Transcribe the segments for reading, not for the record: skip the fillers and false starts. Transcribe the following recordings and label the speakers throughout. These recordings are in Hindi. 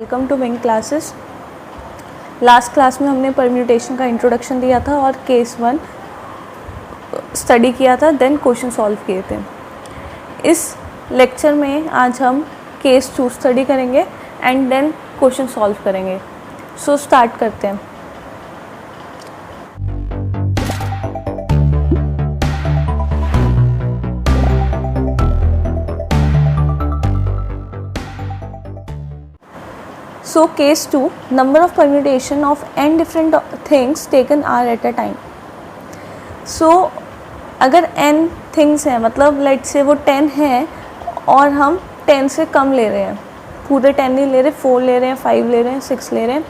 Speaker 1: Welcome to wing classes. Last class में हमने परम्यूटेशन का इंट्रोडक्शन दिया था और केस 1 स्टडी किया था, देन क्वेश्चन सॉल्व किए थे। इस लेक्चर में आज हम केस 2 स्टडी करेंगे एंड देन क्वेश्चन सॉल्व करेंगे। सो स्टार्ट करते हैं। So case 2, number of permutation of n different things taken are at a time. So अगर n things हैं, मतलब लेट से वो 10 है और हम 10 से कम ले रहे हैं, पूरे 10 नहीं ले रहे, 4 ले रहे हैं, 5 ले रहे हैं, 6 ले रहे हैं।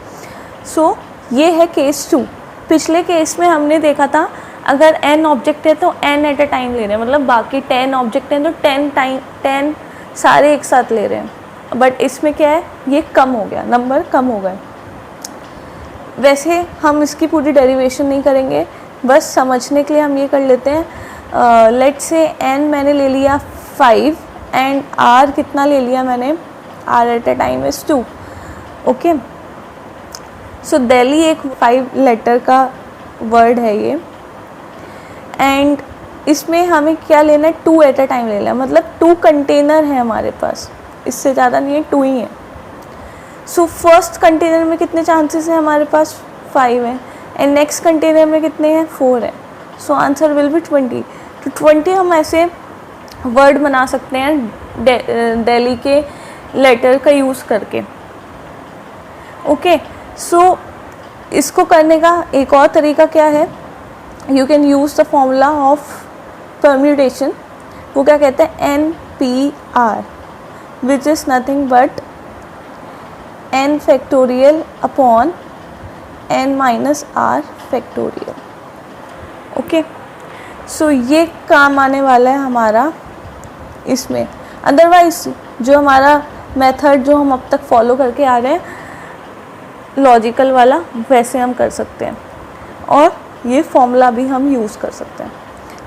Speaker 1: सो ये है केस 2। पिछले केस में हमने देखा था अगर n ऑब्जेक्ट है तो n एट अ टाइम ले रहे हैं, मतलब बाकी 10 ऑब्जेक्ट हैं तो 10 सारे एक साथ ले रहे हैं। बट इसमें क्या है, ये कम हो गया, नंबर कम हो गए। वैसे हम इसकी पूरी डेरिवेशन नहीं करेंगे, बस समझने के लिए हम ये कर लेते हैं। लेट से n मैंने ले लिया 5 एंड r कितना ले लिया मैंने, r at a time is 2। Okay, so Delhi एक 5 लेटर का वर्ड है ये, एंड इसमें हमें क्या लेना है, 2 एट अ टाइम लेना है, मतलब 2 कंटेनर है हमारे पास, इससे ज़्यादा नहीं है, 2 ही है। सो फर्स्ट कंटेनर में कितने चांसेस हैं हमारे पास, 5 है, एंड नेक्स्ट कंटेनर में कितने हैं, 4 है। So answer will be 20। तो 20 हम ऐसे वर्ड बना सकते हैं दिल्ली के लेटर का यूज़ करके। ओके, सो इसको करने का एक और तरीका क्या है, you can use the formula of permutation. वो क्या कहते हैं, NPR, which is nothing but n factorial upon n minus r factorial। Okay, so ये काम आने वाला है हमारा इसमें। अदरवाइज जो हमारा मेथड जो हम अब तक फॉलो करके आ रहे हैं लॉजिकल वाला, वैसे हम कर सकते हैं और ये फॉर्मूला भी हम यूज़ कर सकते हैं।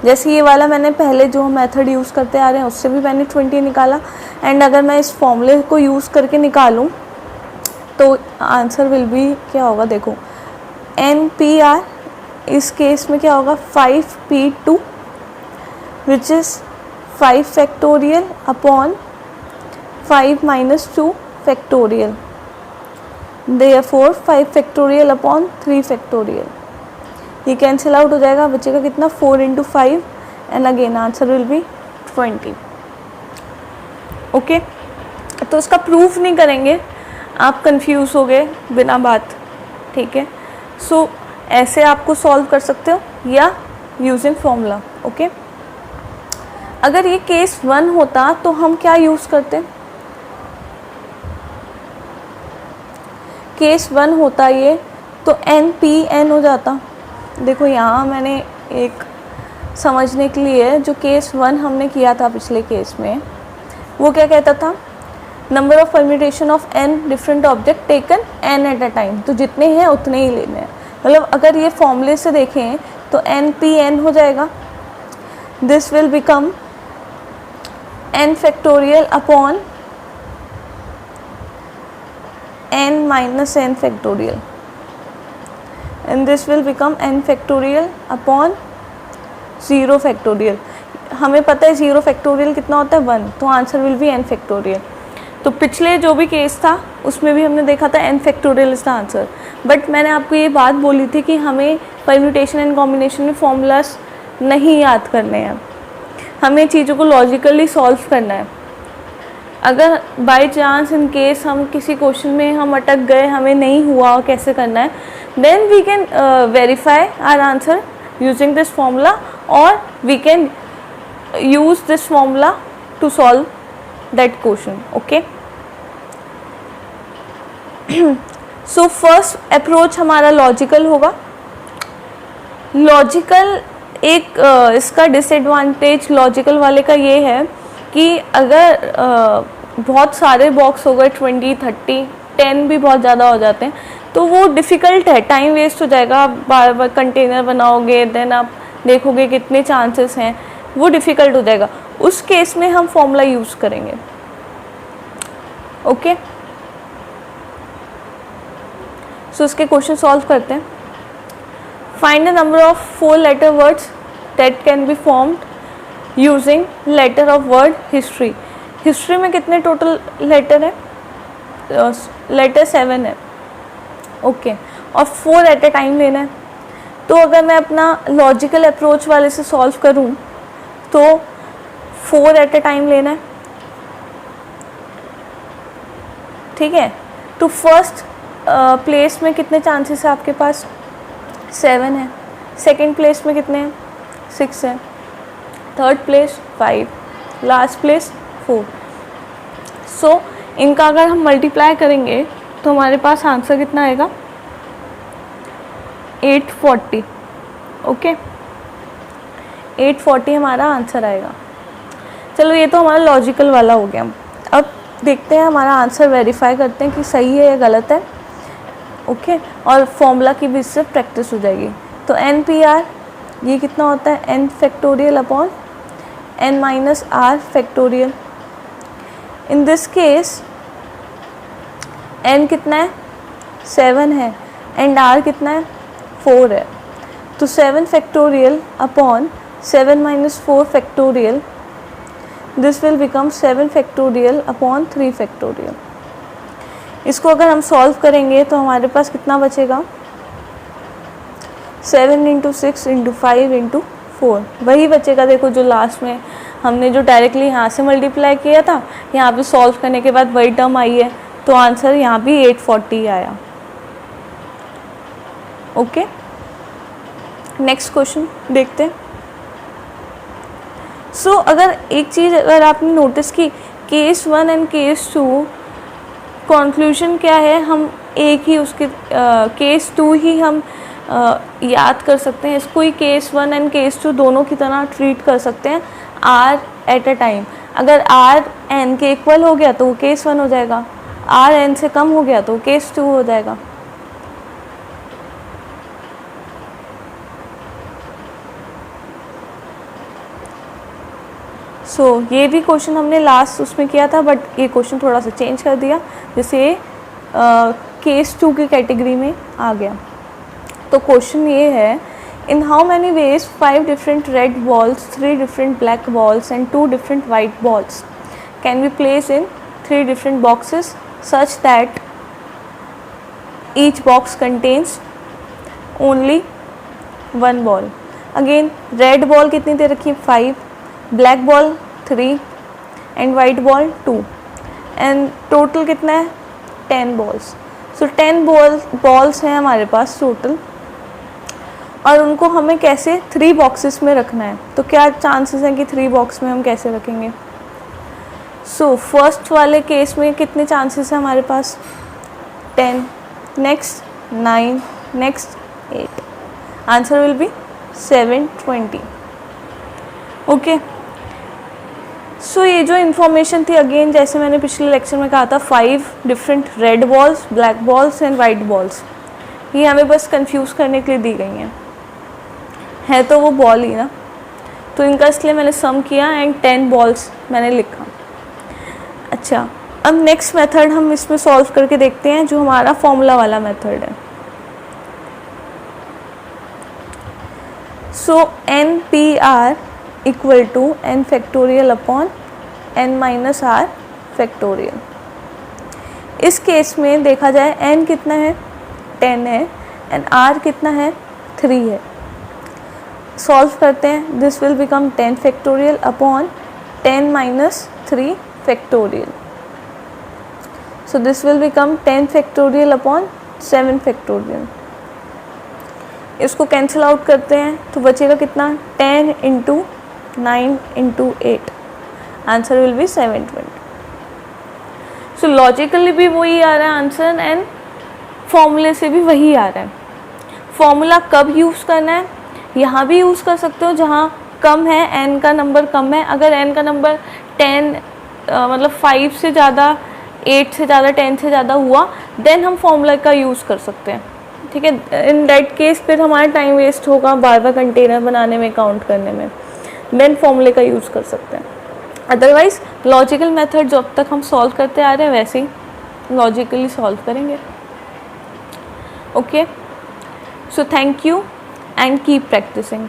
Speaker 1: जैसे ये वाला मैंने पहले जो मेथड यूज़ करते आ रहे हैं उससे भी मैंने 20 निकाला, एंड अगर मैं इस फॉर्मूले को यूज़ करके निकालूं तो आंसर विल बी क्या होगा, देखो NPR इस केस में क्या होगा, 5P2 which is 5 factorial upon 5 minus 2 factorial, therefore 5 factorial upon 3 factorial. ये कैंसिल आउट हो जाएगा, बचेगा कितना, 4 into 5 and again answer will be 20। Okay, तो इसका प्रूफ नहीं करेंगे, आप कंफ्यूज हो गए बिना बात, ठीक है। सो ऐसे आपको सॉल्व कर सकते हो या यूजिंग फॉर्मूला। ओके, अगर ये केस 1 होता तो हम क्या यूज़ करते, केस 1 होता ये तो NPN हो जाता। देखो यहाँ मैंने एक समझने के लिए जो केस 1 हमने किया था पिछले केस में, वो क्या कहता था, number of permutation of n different object taken n eight a time, तो जितने हैं उतने ही लेने हैं। मतलब अगर ये फॉर्मूले से देखें तो NPN हो जाएगा, this will become n factorial upon n minus n factorial, and this will become n factorial upon 0 factorial। हमें पता है 0 factorial कितना होता है, 1, तो answer will be n factorial। तो पिछले जो भी केस था उसमें भी हमने देखा था n factorial is the answer. But मैंने आपको ये बात बोली थी कि हमें परम्यूटेशन एंड कॉम्बिनेशन में फॉर्मूलाज नहीं याद करने हैं, हमें चीज़ों को लॉजिकली सॉल्व करना है। अगर बाय चांस इन केस हम किसी क्वेश्चन में हम अटक गए, हमें नहीं हुआ कैसे करना है, then we can verify our answer using this formula, or we can use this formula to solve that question। okay, so first approach हमारा लॉजिकल होगा। लॉजिकल एक इसका डिसएडवांटेज लॉजिकल वाले का ये है कि अगर बहुत सारे बॉक्स हो गए, 20, 30, 10 भी बहुत ज़्यादा हो जाते हैं, तो वो डिफ़िकल्ट है, टाइम वेस्ट हो जाएगा। आप बार बार कंटेनर बनाओगे, देन आप देखोगे कितने चांसेस हैं, वो डिफ़िकल्ट हो जाएगा। उस केस में हम फॉर्मूला यूज़ करेंगे। ओके, सो इसके क्वेश्चन सॉल्व करते हैं. Find the number of 4 letter words that can be formed using letter of word history. History में कितने टोटल लेटर है? लेटर 7 है. ओके और 4 एट अ टाइम लेना है. तो अगर मैं अपना लॉजिकल अप्रोच वाले से सॉल्व करूं तो 4 एट अ टाइम लेना है. ठीक है. तो फर्स्ट प्लेस में कितने चांसेस है आपके पास? 7 है. सेकंड प्लेस में कितने हैं? 6 है. Third place 5. Last place 4. सो इनका अगर हम मल्टीप्लाई करेंगे तो हमारे पास आंसर कितना आएगा? 840. ओके 840 हमारा आंसर आएगा. चलो ये तो हमारा लॉजिकल वाला हो गया. अब देखते हैं हमारा आंसर वेरीफाई करते हैं कि सही है या गलत है. ओके और फॉर्मूला की भी इससे प्रैक्टिस हो जाएगी. तो NPR ये कितना होता है? n factorial upon n minus r factorial. In this case n कितना है? 7 है एंड r कितना है? 4 है. तो 7 factorial upon 7 minus 4 factorial, this will become 7 factorial upon 3 factorial. इसको अगर हम सॉल्व करेंगे तो हमारे पास कितना बचेगा? 7 इंटू 6 इंटू 5 इंटू 4 वही बचेगा. देखो जो लास्ट में हमने जो डायरेक्टली यहाँ से मल्टीप्लाई किया था, यहाँ पे सॉल्व करने के बाद वही टर्म आई है. तो आंसर यहाँ भी 840 आया. ओके नेक्स्ट क्वेश्चन देखते हैं. सो अगर एक चीज़ अगर आपने नोटिस की, केस 1 एंड केस 2 कंक्लूजन क्या है? हम एक ही उसके केस 2 ही हम याद कर सकते हैं. इसको ही केस 1 एंड केस 2 दोनों की तरह ट्रीट कर सकते हैं r एट अ टाइम. अगर r n के इक्वल हो गया तो वो केस 1 हो जाएगा. r n से कम हो गया तो केस 2 हो जाएगा. ये भी क्वेश्चन हमने लास्ट उसमें किया था, बट ये क्वेश्चन थोड़ा सा चेंज कर दिया, जैसे केस 2 की कैटेगरी में आ गया. तो क्वेश्चन ये है, in how many ways 5 different red balls, 3 different black balls and 2 different white balls can be place in 3 different boxes such that each box contains only 1 ball. Again red ball कितनी दे रखी है? 5, black ball 3 and white ball 2 and total कितना है? 10 बॉल्स. सो 10 बॉल्स हैं हमारे पास टोटल, और उनको हमें कैसे 3 बॉक्सेस में रखना है. तो क्या चांसेस हैं कि 3 बॉक्स में हम कैसे रखेंगे? सो फर्स्ट वाले केस में कितने चांसेस हैं हमारे पास? 10, next 9, next 8. Answer will be 720. Okay so ये जो इन्फॉर्मेशन थी, अगेन जैसे मैंने पिछले लेक्चर में कहा था, 5 different red balls, black balls and white balls, ये हमें बस कंफ्यूज करने के लिए दी गई हैं. है तो वो बॉल ही ना, तो इनका इसलिए मैंने सम किया एंड 10 बॉल्स मैंने लिखा. अच्छा अब नेक्स्ट मेथड हम इसमें सॉल्व करके देखते हैं, जो हमारा फॉर्मूला वाला मेथड है. So NPR equal to n factorial upon n minus r factorial. इस केस में देखा जाए n कितना है? 10 है एंड r कितना है? 3 है. सॉल्व करते हैं. This will become 10 factorial upon 10 minus 3 factorial. So this will become 10 factorial upon 7 factorial. इसको कैंसिल आउट करते हैं तो बचेगा कितना? 10 into 9 into 8. Answer will be 720. So logically भी वही आ रहा है आंसर एंड फॉर्मूले से भी वही आ रहा है. फॉर्मूला कब यूज़ करना है? यहाँ भी यूज़ कर सकते हो जहाँ कम है, n का नंबर कम है. अगर n का नंबर 10 मतलब 5 से ज़्यादा, 8 से ज़्यादा, 10 से ज़्यादा हुआ, देन हम फॉर्मूला का यूज़ कर सकते हैं. ठीक है. इन दैट केस फिर हमारा टाइम वेस्ट होगा बार बार कंटेनर बनाने में, काउंट करने में. देन फॉर्मूले का यूज़ कर सकते हैं. अदरवाइज लॉजिकल मेथड जो अब तक हम सॉल्व करते आ रहे हैं वैसे ही लॉजिकली सॉल्व करेंगे. Okay, so thank you and keep practicing.